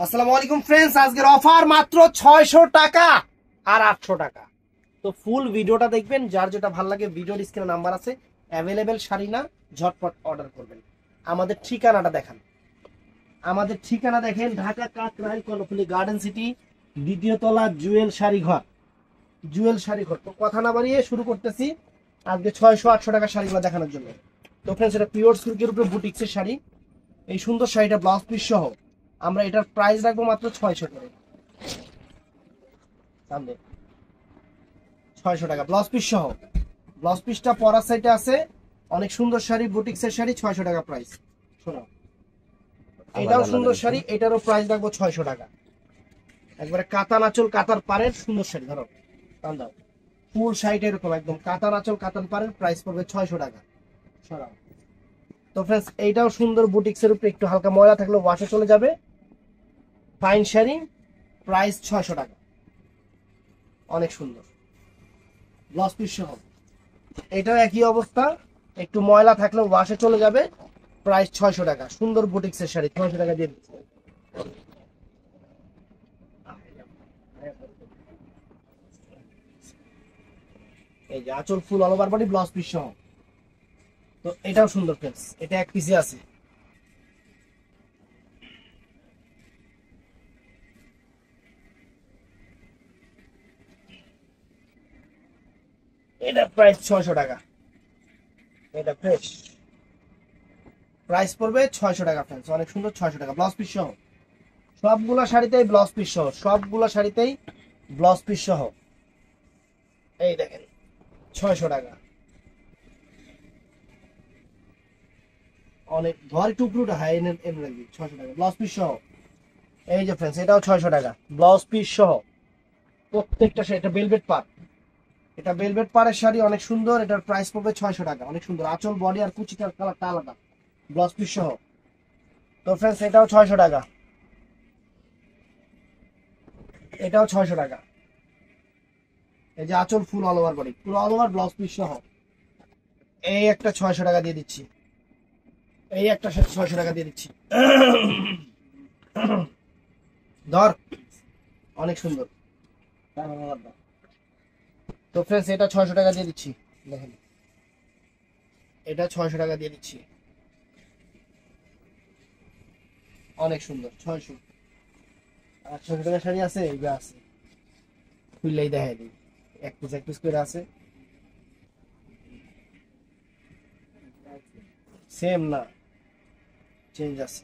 আসসালামু আলাইকুম ফ্রেন্ডস, আজকের অফার মাত্র 600 টাকা আর 800 টাকা। তো ফুল ভিডিওটা দেখবেন, যার যেটা ভালো লাগে ভিডিওর স্ক্রিনে নাম্বার আছে, অ্যাভেলেবেল শাড়ি না, ঝটপট অর্ডার করবেন। আমাদের ঠিকানাটা দেখান, আমাদের ঠিকানা দেখেন, ঢাকা কাকরাইল কর্ণফুলী গার্ডেন সিটি, দ্বিতীয় তলা, জুয়েল শাড়ি ঘর। জুয়েল শাড়ি ঘর। তো কথা না বাড়িয়ে শুরু করতেছি আজকে 600-800 টাকা শাড়িগুলো দেখানোর জন্য। তো ফ্রেন্ডস, এটা পিওর সিল্কের উপরে বুটিক্সের শাড়ি। এই সুন্দর শাড়িটা ব্লাউজ পিস সহ আমরা এটার প্রাইস রাখবো মাত্র 600 করে। সামনে 600 টাকা ব্লাউজ পিস সহ। ব্লাউজ পিসটা পরার সাইডে আছে, অনেক সুন্দর শাড়ি, বুটিক্সের শাড়ি, 600 টাকা প্রাইস। শোনো, এটাও সুন্দর শাড়ি, এটারও প্রাইস রাখবো 600 টাকা। একবারে কাতান আঁচল কাতার পাড়ের সুন্দর শাড়ি, ধরো টান দাও, ফুল শাড়িটা এরকম একদম কাতান আঁচল কাতান পাড়ের, প্রাইস পড়বে 600 টাকা। সরাও। তো ফ্রেন্ডস, এইটাও সুন্দর বুটিক্সের উপরে, একটু হালকা ময়লা থাকলে ওয়াশে চলে যাবে, ফাইন শাড়ি, প্রাইস 600 টাকা। অনেক সুন্দর ব্লাউজ পিস সহ। এটাও একই অবস্থা, একটু ময়লা থাকলে ওয়াশে চলে যাবে, প্রাইস 600 টাকা। সুন্দর বুটিক্সের শাড়ি 600 টাকা দিয়ে দিচ্ছি। এই যে আঁচল ফুল all over body blouse piece সহ। তো এটাও সুন্দর ফ্রেন্ডস, এটা এক পিসে আছে। এটা প্রাইস 600 টাকা। এটা ফ্রেশ, প্রাইস পড়বে 600 টাকা ফ্রেন্ডস। অনেক সুন্দর, 600 টাকা ব্লাউজ পিস সহ। সবগুলা শাড়িতেই ব্লাউজ পিস সহ, সবগুলা শাড়িতেই ব্লাউজ পিস সহ। এই দেখেন 600 টাকা। অনেক ধর টুকরোটা হাই এনে এনে রাখবি, 600 টাকা ব্লাউজ পিস সহ। এই যে ফ্রেন্ডস, এটাও 600 টাকা ব্লাউজ পিস সহ। প্রত্যেকটা শাড়ি, এটা বেলভেট পাড়, এটা বেলভেট পাড়ের শাড়ি, অনেক সুন্দর। এটার প্রাইস পড়বে 600 টাকা। অনেক সুন্দর আঁচল, বডি আর কুচিটার কালারটা আলাদা, ব্লাউজ পিস সহ। তো ফ্রেন্ডস, এটাও 600 টাকা। এটাও 600 টাকা। এই যে আঁচল ফুল অল ওভার বডি, পুরো অল ওভার ব্লাউজ পিস সহ। এই একটা 600 টাকা দিয়ে দিচ্ছি। এই একটা 600 টাকা দিয়ে দিচ্ছি। ধর, অনেক সুন্দর। তো ফ্রেন্ডস, এটা 600 টাকা দিয়ে দিচ্ছি। দেখেন, এটা 600 টাকা দিয়ে দিচ্ছি। অনেক সুন্দর, 600। আর 600 টাকা শাড়ি আছে, এই যে আছে, খুললেই দেখাই দিই। এক পিস করে আছে, সেম না, চেঞ্জ আছে।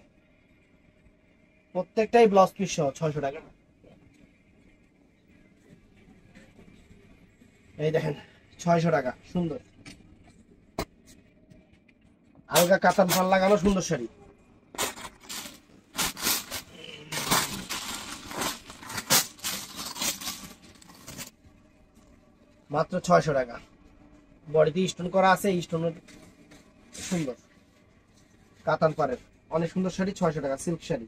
প্রত্যেকটাই ব্লাউজ পিস সহ 600 টাকা। এই দেখেন 600 টাকা, সুন্দর আলগা কাতান ফাল লাগানো সুন্দর শাড়ি। মাত্র 600 টাকা। বডিতে স্টোন করা আছে, স্টোনের সুন্দর কাতান পাড়ের অনেক সুন্দর শাড়ি, 600 টাকা সিল্ক শাড়ি,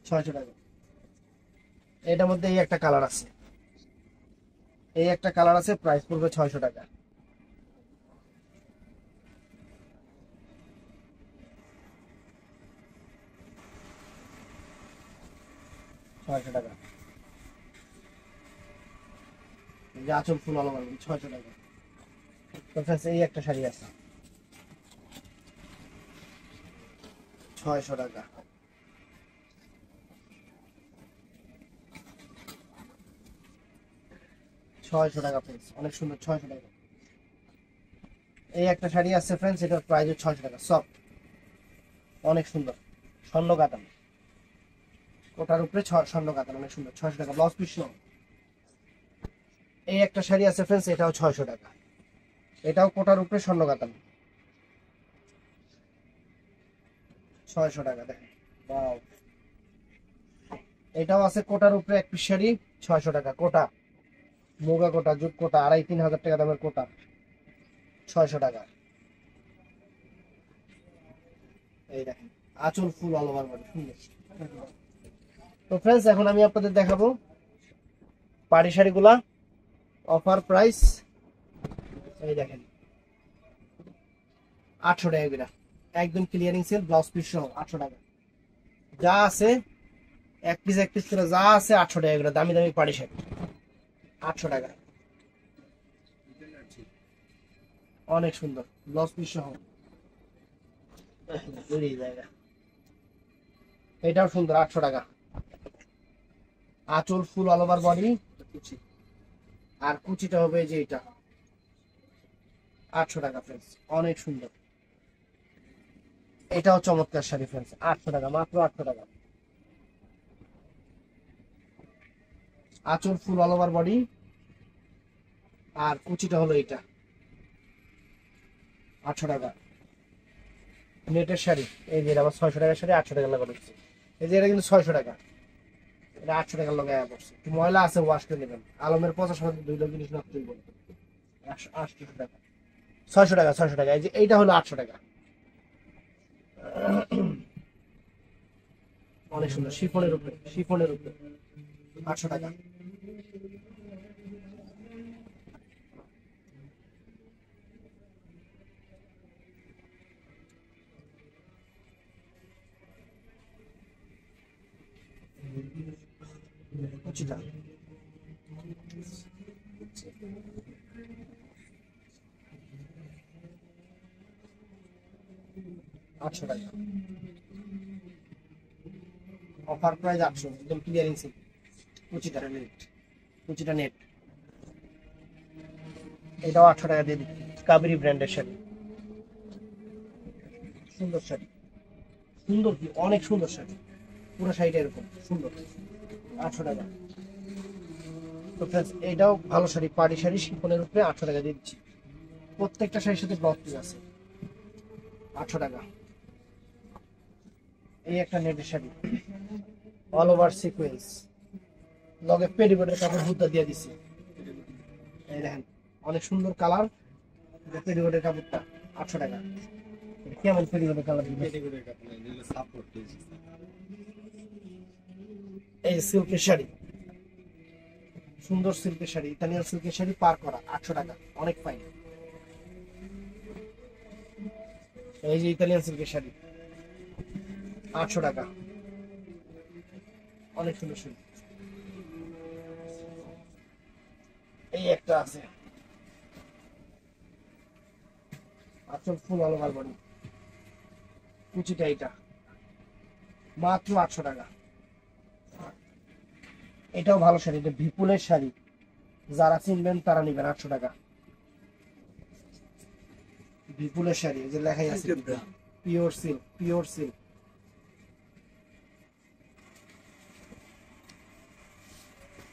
600 টাকা। এটার মধ্যে এই একটা কালার আছে, এই একটা কালার আছে, প্রাইস পড়বে 600 টাকা। 600 টাকা। এই যে আঁচল ফুল আলো 600 টাকা। তো ফ্রেন্ডস, এই একটা শাড়ি আছে 600 টাকা। ছয়শো টাকা ফ্রেন্ডস, অনেক সুন্দর, 600 টাকা। এই একটা শাড়ি আছে ফ্রেন্ডস, এটার প্রাইস 600 টাকা, সফট, অনেক সুন্দর, স্বর্ণ কাতান, ওটার উপরে স্বর্ণ কাতান, অনেক সুন্দর, 600 টাকা ব্লাউজ পিস সহ। এই একটা শাড়ি আছে ফ্রেন্ডস, এটাও 600 টাকা। এটাও কোটার উপরে স্বর্ণ কাতান, 600 টাকা। দেখেন, ওয়াও। এটাও আছে কোটার উপরে এক পিস শাড়ি, 600 টাকা। কোটা, মুগা কোটা, জুট কোটা, 2500-3000 টাকা দামের কোটা, 600 টাকা। এই দেখেন আঁচল ফুল অল ওভার বডি, সুন্দর। তো ফ্রেন্ডস, এখন আমি আপনাদের দেখাবো পাড়ি শাড়িগুলা, অফার প্রাইস। এই দেখেন 800 টাকা করে, একদম ক্লিয়ারিং সেল, ব্লাউজ পিস সহ 800 টাকা। যা আছে এক পিস করে যা আছে 800 টাকা করে, দামি দামি পাড়ি শাড়ি 800 টাকা, অনেক সুন্দর ব্লাউজ পিস সহ। জায়গা এটাও সুন্দর 800 টাকা, আঁচল ফুল অল ওভার বডি, আর কুচিটা হবে যে এটা 800 টাকা ফ্রেন্ডস, অনেক সুন্দর। এটাও চমৎকার শাড়ি ফ্রেন্ডস, 800 টাকা, মাত্র 800 টাকা। আঁচল ফুল অল ওভার বডি, আর কুচিটা হলো এটা 800 টাকা। নেটের শাড়ি, এই যে আবার 600 টাকার শাড়ি 800 টাকা লাগা দিচ্ছে। এই যে এটা কিন্তু 600 টাকা, এটা 800 টাকার লগে আয়া পড়ছে। একটু ময়লা আছে, ওয়াশ করে নেবেন। আলমের 50 দুই লোক জিনিস নষ্ট হইব, 800 টাকা, 600 টাকা, 600 টাকা। এই যে এইটা হলো 800 টাকা, অনেক সুন্দর শিফনের উপরে, শিফনের উপরে 800 টাকা। কুচিটা 800 টাকা, অফার প্রাইস 800, একদম ক্লিয়ারিং সেল। কুচিটা নেট, কুচিটা নেট, এটাও 800 টাকা দিয়ে দিচ্ছি। কাবেরী ব্র্যান্ডের শাড়ি, সুন্দর শাড়ি, সুন্দর কি অনেক সুন্দর শাড়ি, পুরো শাড়িটা এরকম সুন্দর, 800 টাকা। তো ফ্রেন্ডস এটাও ভালো শাড়ি, পাড়ি শাড়ি শিফনের উপরে 800 টাকা দিয়ে দিচ্ছি। প্রত্যেকটা শাড়ির সাথে ব্লাউজ পিস আছে, 800 টাকা। এই একটা নেটের শাড়ি, অল ওভার সিকোয়েন্স, লগে পেটিকোটের কাপড় বুদ্ধা দিয়ে দিছি। এই দেখেন অনেক সুন্দর কালার, পেটিকোটের কাপড়টা 800 টাকা। কেমন পেটিকোটের কালার? এই সিল্কের শাড়ি, সুন্দর সিল্কের শাড়ি, ইতালিয়ান সিল্কের শাড়ি পার করা 800 টাকা, অনেক ফাইন। এই যে ইতালিয়ান সিল্কের শাড়ি 800 টাকা, অনেক সুন্দর শাড়ি। এই একটা আছে, আঁচল ফুল অল ওভার বডি, কুচিটা এটা মাত্র 800 টাকা। এটাও ভালো শাড়ি, এটা বিপুলের শাড়ি, যারা চিনবেন তারা নিবেন 800 টাকা। বিপুলের শাড়ি, এই যে লেখাই আছে পিওর সিল্ক, পিওর সিল্ক।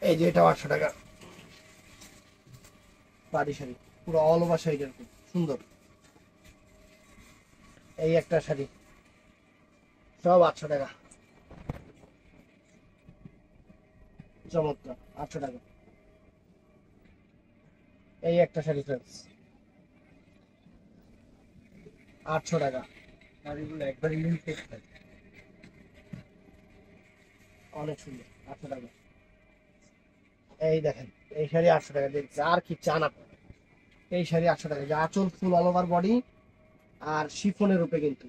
এই যে এটাও 800 টাকা, পাড়ি শাড়ি, পুরো অল ওভার শাড়ি এরকম সুন্দর। এই একটা শাড়ি, সব 800 টাকা, চমৎকার 800 টাকা। এই একটা শাড়ি ফ্রেন্ডস 800 টাকা, একবারে লিমিটেড, অনেক সুন্দর 800 টাকা। এই দেখেন এই শাড়ি 800 টাকা দিচ্ছে, আর কি চান আপনি? এই শাড়ি 800 টাকা, যে আঁচল ফুল অল ওভার বডি আর শিফনের উপরে, কিন্তু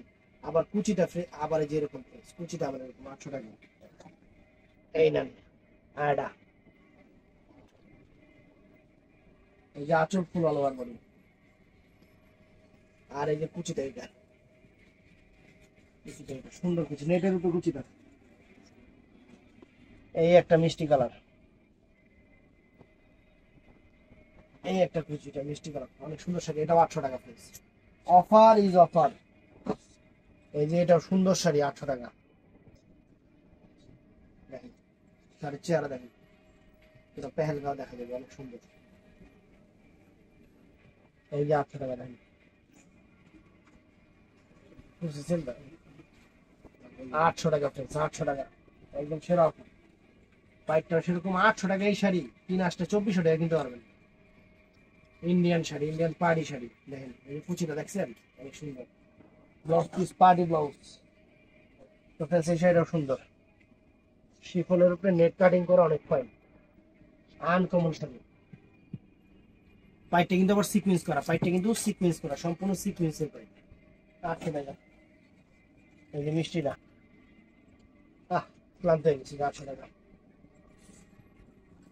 আবার কুচিটা আবার যে এরকম কুচিটা আবার এরকম 800 টাকা। এই নেন আয়ডা, এই যে আঁচল ফুল অল ওভার বডি, আর এই যে কুচিটা এটা, কুচিটা এটা সুন্দর কুচি, নেটের উপরে কুচিটা। এই একটা মিষ্টি কালার, এই একটা কুচিটা মিষ্টি কালার, অনেক সুন্দর শাড়ি, এটাও 800 টাকা প্রাইস। Offer is offer. এই যে এটাও সুন্দর শাড়ি 800 টাকা, দেখেন শাড়ির চেহারা দেখেন, এটা পেহেলগাঁও দেখা যাবে, অনেক সুন্দর। এই যে 800 টাকা দেখেন, বুঝেছেন? 800 টাকা ফ্রেন্ডস, 800 টাকা একদম সেরা অফার। পাইপটা সেরকম 800 টাকা। এই শাড়ি 3 2400 টাকা কিনতে পারবেন। ইন্ডিয়ান শাড়ি, ইন্ডিয়ান পাড়ি শাড়ি দেখেন, এই কুচিটা দেখছেন অনেক সুন্দর, ব্লাউজ পিস পার্টি ব্লাউজ। তো ফ্রেন্ডস এই শাড়িটাও সুন্দর, শিফনের উপরে নেট কাটিং করা, অনেক ফাইন আনকমন শাড়ি। পাইপটা কিন্তু আবার সিকোয়েন্স করা, পাইপটা কিন্তু সিকোয়েন্স করা, সম্পূর্ণ সিকোয়েন্সের পাইপ। 800 টাকা। এই যে মিষ্টিটা, ক্লান্ত হয়ে গেছি। 800 টাকা,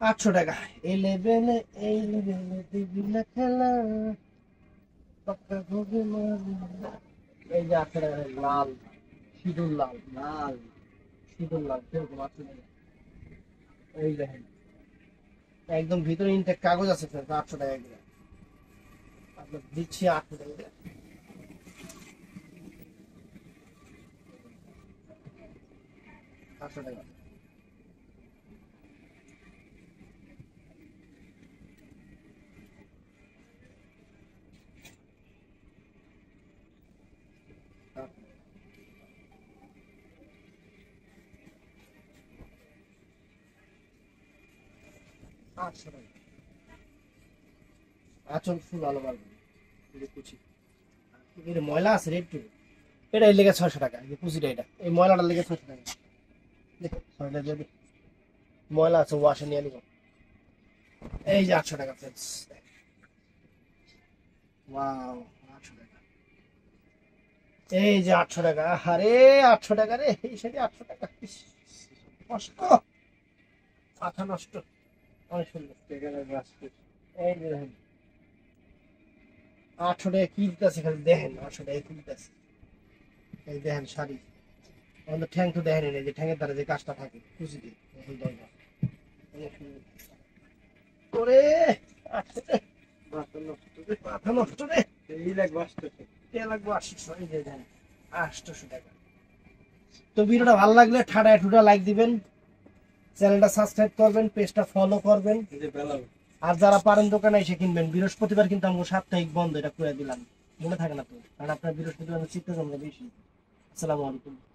800 টাকা। এই লেভেলে দিবি না খেলা, পাক্কা ঘুঘু মারি। এই যে 800 টাকা লাল, সিঁদুর লাল, লাল সিঁদুর লাল কিরকম 800 টাকা। এই দেখেন একদম ভিতরে ইনটেক কাগজ আছে ফ্রেন্ড, 800 টাকা করে আপনার দিচ্ছি। 800 টাকা করে, 800 টাকা। আচল ফুল আলো বাড়বে কুচি। এর ময়লা আছে রেড টু, এটা এর লেগে 600 টাকা। এই কুচিটা এটা, এই ময়লাটার লেগে 600 টাকা। দেখো ছয়টা যদি ময়লা আছে ওয়াশে নিয়ে নিব। এই যে 800 টাকা ফ্রেন্ডস। ওয়াও 800 টাকা। এই যে 800 টাকা। আরে 800 টাকা রে, এই শাড়ি 800 টাকা। ইস, কষ্ট, মাথা নষ্ট। অনেক সুন্দর। এই যে দেখেন 800 টাকা কি দিতেছে, খালি দেখেন 800 টাকা কি দিতেছে। এই দেখেন শাড়ি, আমাদের ঠ্যাং তো দেখেন, এই যে ঠ্যাংয়ের দ্বারা যে কাজটা থাকে কুচি দিয়ে, এই জায়গা অনেক সুন্দর। ওরে 800 টাকা, মাথা নষ্ট রে। এই লাগবে 800 টাকা, এই লাগবে 800। এই যে দেখেন 800 টাকা। তো ভিডিওটা ভালো লাগলে ঠাডা ঠুডা লাইক দিবেন, চ্যানেলটা সাবস্ক্রাইব করবেন, পেজটা ফলো করবেন। আর যারা পারেন দোকানে এসে কিনবেন। বৃহস্পতিবার কিন্তু আমাকে সাপ্তাহিক বন্ধ, এটা করে দিলাম, মনে থাকে না তো, কারণ আপনার বৃহস্পতিবার চিত্ত জমা বেশি। আসসালামু আলাইকুম।